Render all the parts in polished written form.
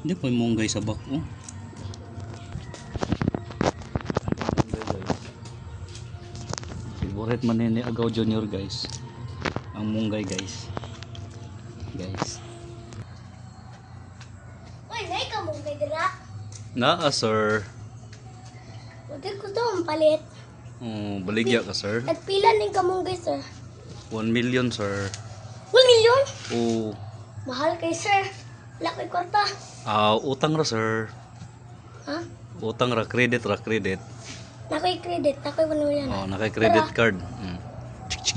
Hindi pa munggay sa bak. Oh. Favorite man ni Agaw Junior guys. Ang munggay guys. Guys. Uy, may ka munggay dira. Naa sir. Wala ko daw palit. Oh, baligya ka sir. Nagpila ning kamunggay sir. 1 million sir. 1 million? Oh. Mahal kay sir. Wala ko'y kwarta. Utang ra sir. Ha? Utang ra credit ra credit. Nako'y credit. Nako'y 1 million. Oh, naka credit card.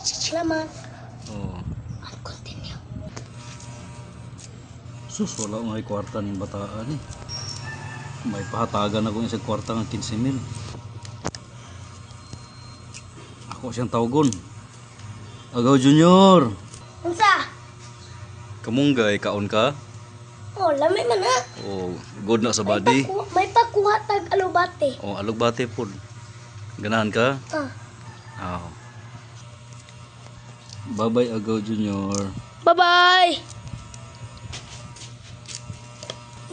Salamat. Oh. I'll continue. Sus, wala nga kwarta ning bataan eh. May pahatagan ako isang kwarta ng 15,000. Ako siyang tawgon. Agaw Junior. Unsa? Kamunggay, kaon ka? Oh, lami man ha. Oh, good na sa body. May pakuha tag alubate. Oh, alugbate po. Ganahan ka? Ah. Oh. Bye-bye Agaw Junior. Bye-bye.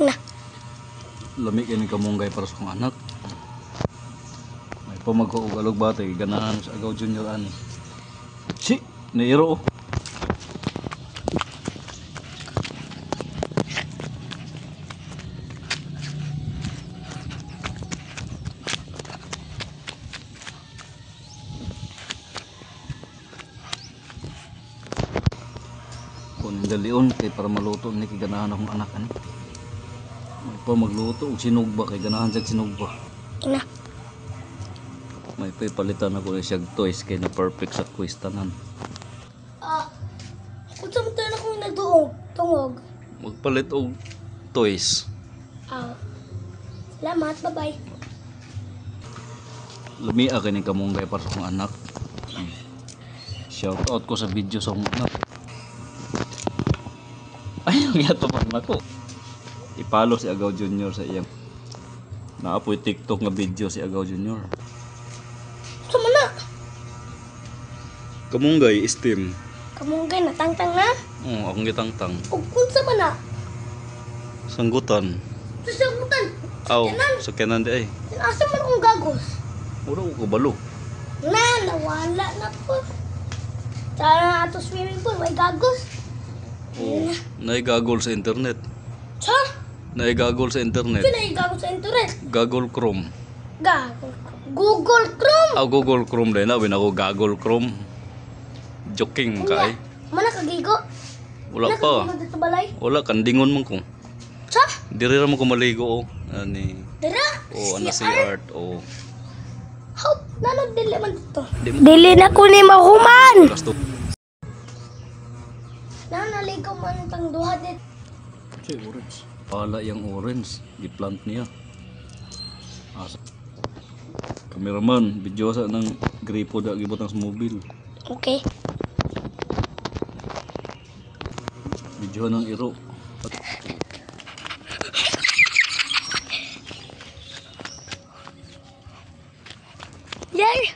Na. Lami kini kamunggay para sa kong anak. May pamagkuog alugbate, ganahan sa Agaw Junior ani. Si, nairo oh. Kunin dalion kay para maluto ni kay ganahan akong anak ani. May pa magluto og sinugba kay ganahan sa sinugba. Ina. May pa palitan ako ni siyag toys kay na perfect sa quiz tanan. Kung sa mga na kong nagduong, tungog. Magpalit og toys. Salamat, bye-bye. Lamia kini kamunggay para sa akong anak. Shout out ko sa video sa akong anak. Ay, ang yato pa ako. Ipalo si Agaw Junior sa iyang naapoy TikTok nga video si Agaw Junior. Sama na. Kamunggay steam. Kamunggay na, tangtang na. Oh, akong gitangtang. O kung sama na. Sanggutan. Sasagutan. Aw, sakyanan di ay. Asa man akong gagos. Uro ko kabalo. Nawala na po. Sana ato swimming pool, may gagos. Oh, naigagol sa internet. Sa? Naigagol sa internet. Sino yung gagos sa internet? Gagol Chrome. Gagos. Google Chrome. Google Chrome din na. Ako Gagol Chrome. Joking ka eh. Mana kagigo? Wala pa. Mana kagigo dito balay? Wala, kandingon man ko. Sa? Diri ra mo ko maligo oh. Ani. Dira? Oh, ana si art oh. How? Nanagdili man dito. Dili na ko ni mahuman. Gasto. Nanaligaw man tang duha dit. Si orange. Pala yung orange. Giplant niya. Asa. Cameraman, video sa ng gripo da gibutang sa mobil. Okay. Video ng iro. Yay!